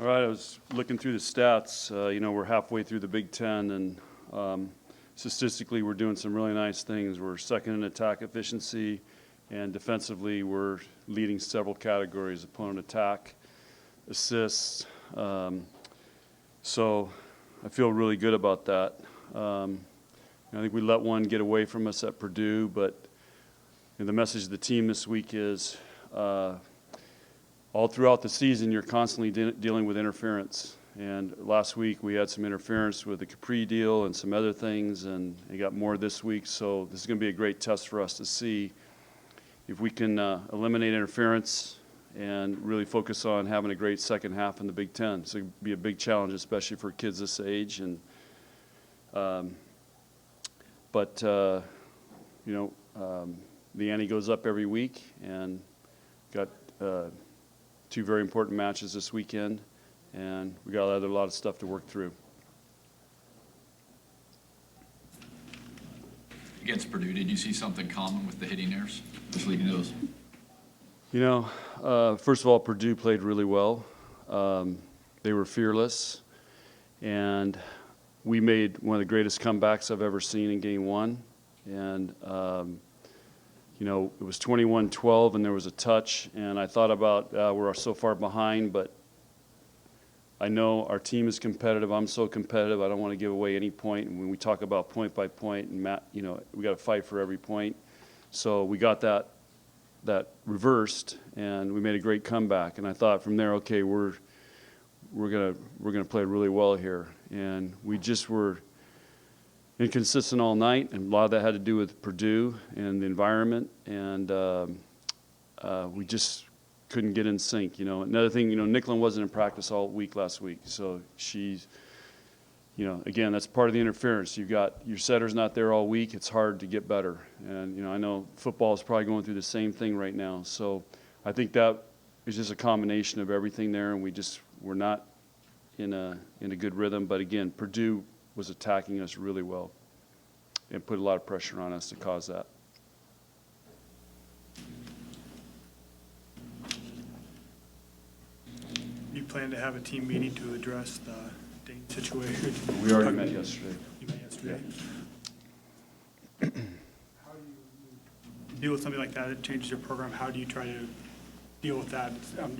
All right, I was looking through the stats. We're halfway through the Big Ten, and statistically, we're doing some really nice things. We're second in attack efficiency, and defensively, we're leading several categories: opponent attack, assists. So I feel really good about that. I think we let one get away from us at Purdue, but the message of the team this week is all throughout the season, you're constantly dealing with interference. And last week, we had some interference with the Capri deal and some other things, and we got more this week. So this is going to be a great test for us to see if we can eliminate interference and really focus on having a great second half in the Big Ten. So it'll be a big challenge, especially for kids this age. And the ante goes up every week, and got two very important matches this weekend, and we got a lot of stuff to work through. Against Purdue, did you see something common with the hitting errors that's leading to those? First of all, Purdue played really well. They were fearless, and we made one of the greatest comebacks I've ever seen in game one. And it was 21-12, and there was a touch, and I thought about we're so far behind, but I know our team is competitive. I'm so competitive. I don't want to give away any point. And when we talk about point by point, and Matt, we got to fight for every point. So we got that reversed, and we made a great comeback. And I thought from there, okay, we're gonna play really well here. And we just were inconsistent all night, and a lot of that had to do with Purdue and the environment, and we just couldn't get in sync. Another thing, Nicklin wasn't in practice all week last week, so she's, again, that's part of the interference. You've got your setter's not there all week. It's hard to get better, and I know football is probably going through the same thing right now. So I think that is just a combination of everything there, and we're not in a good rhythm. But again, Purdue was attacking us really well and put a lot of pressure on us to cause that. You plan to have a team meeting to address the Dane situation? We already met yesterday. You met yesterday? Yeah. How do you deal with something like that? It changes your program. How do you try to deal with that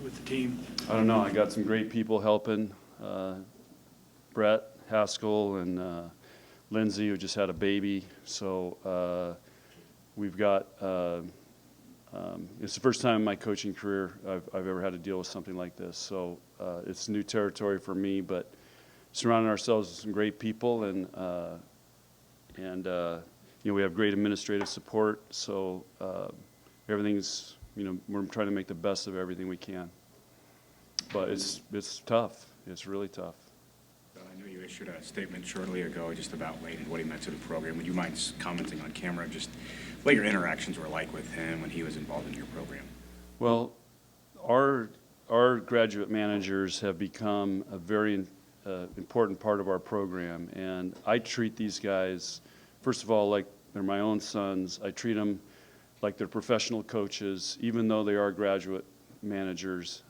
with the team? I don't know. I got some great people helping. Brett Haskell and Lindsay, who just had a baby. So we've got, it's the first time in my coaching career I've ever had to deal with something like this. So it's new territory for me, but surrounding ourselves with some great people, and we have great administrative support. So everything's, we're trying to make the best of everything we can. But it's tough. It's really tough. I know you issued a statement shortly ago just about Layden, what he meant to the program. Would you mind commenting on camera just what your interactions were like with him when he was involved in your program? Well, our graduate managers have become a very important part of our program, and I treat these guys, first of all, like they're my own sons. I treat them like they're professional coaches, even though they are graduate managers.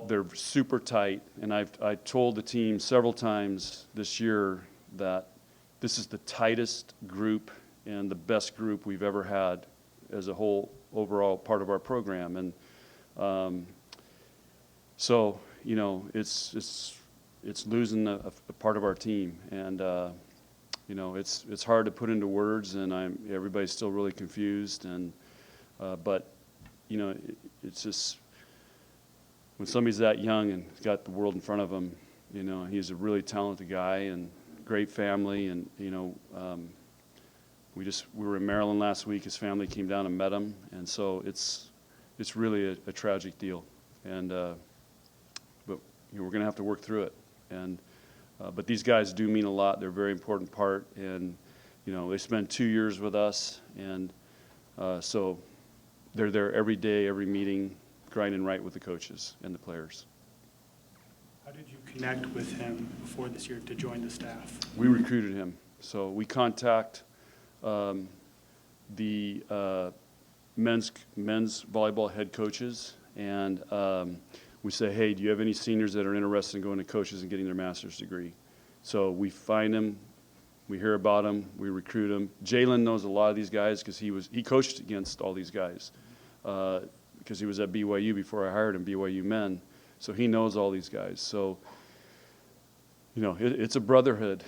They're super tight, and I told the team several times this year that this is the tightest group and the best group we've ever had as a whole overall part of our program. And so it's losing a part of our team, and it's hard to put into words, and everybody's still really confused, and but it's just, when somebody's that young and got the world in front of him, he's a really talented guy and great family. And we were in Maryland last week. His family came down and met him, and so it's really a tragic deal. And but we're going to have to work through it. And but these guys do mean a lot. They're a very important part, and they spend 2 years with us, and so they're there every day, every meeting, grinding right with the coaches and the players. How did you connect with him before this year to join the staff? We recruited him. So we contact the men's volleyball head coaches, and we say, hey, do you have any seniors that are interested in going to coaches and getting their master's degree? So we find them, we hear about them, we recruit them. Jalen knows a lot of these guys because he coached against all these guys because he was at BYU before I hired him, BYU men. So he knows all these guys. So, you know, it's a brotherhood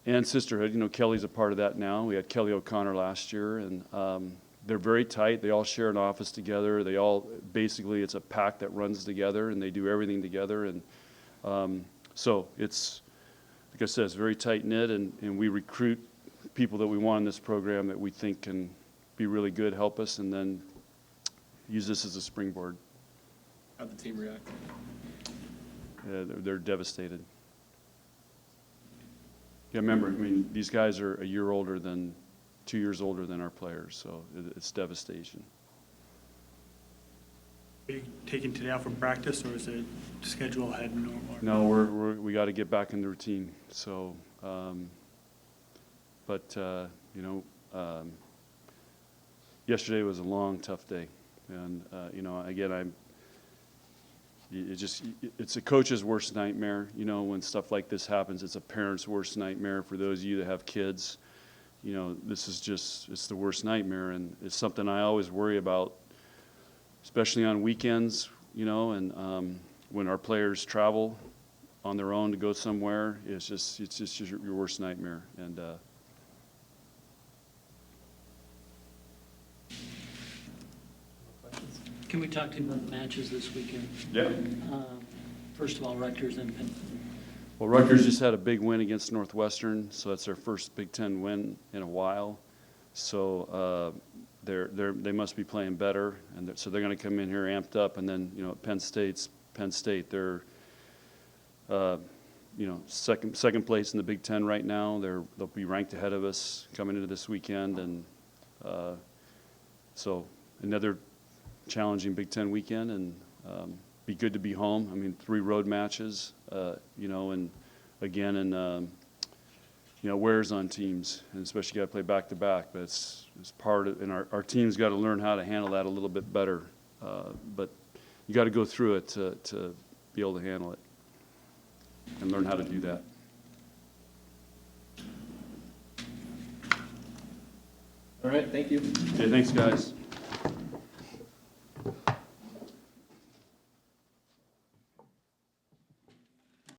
and sisterhood. You know, Kelly's a part of that now. We had Kelly O'Connor last year, and they're very tight. They all share an office together. They all, basically, it's a pack that runs together, and they do everything together. And so it's, like I said, it's very tight-knit, and we recruit people that we want in this program that we think can be really good, help us, and then use this as a springboard. How'd the team react? They're devastated. Yeah, remember, I mean, these guys are a year older than, 2 years older than our players, so it's devastation. Are you taking today out for practice, or is it schedule ahead normal? No, we got to get back in the routine. So, you know, yesterday was a long, tough day, and you know, again, it's a coach's worst nightmare. You know, when stuff like this happens, it's a parent's worst nightmare. For those of you that have kids, you know, this is just, it's the worst nightmare, and it's something I always worry about, especially on weekends, you know, and when our players travel on their own to go somewhere, it's just your worst nightmare. And Can we talk to you about the matches this weekend? yeah. First of all, Rutgers and Penn. Well, Rutgers just had a big win against Northwestern, so that's their first Big Ten win in a while. So they must be playing better, and so they're going to come in here amped up. And then, you know, Penn State, they're you know, second place in the Big Ten right now. They'll be ranked ahead of us coming into this weekend, and so another challenging Big Ten weekend, and be good to be home. I mean, 3 road matches, you know, and again, and you know, wears on teams, and especially got to play back to back. But it's part of, and our team's got to learn how to handle that a little bit better. But you got to go through it to be able to handle it and learn how to do that. All right, thank you. Okay, thanks, guys.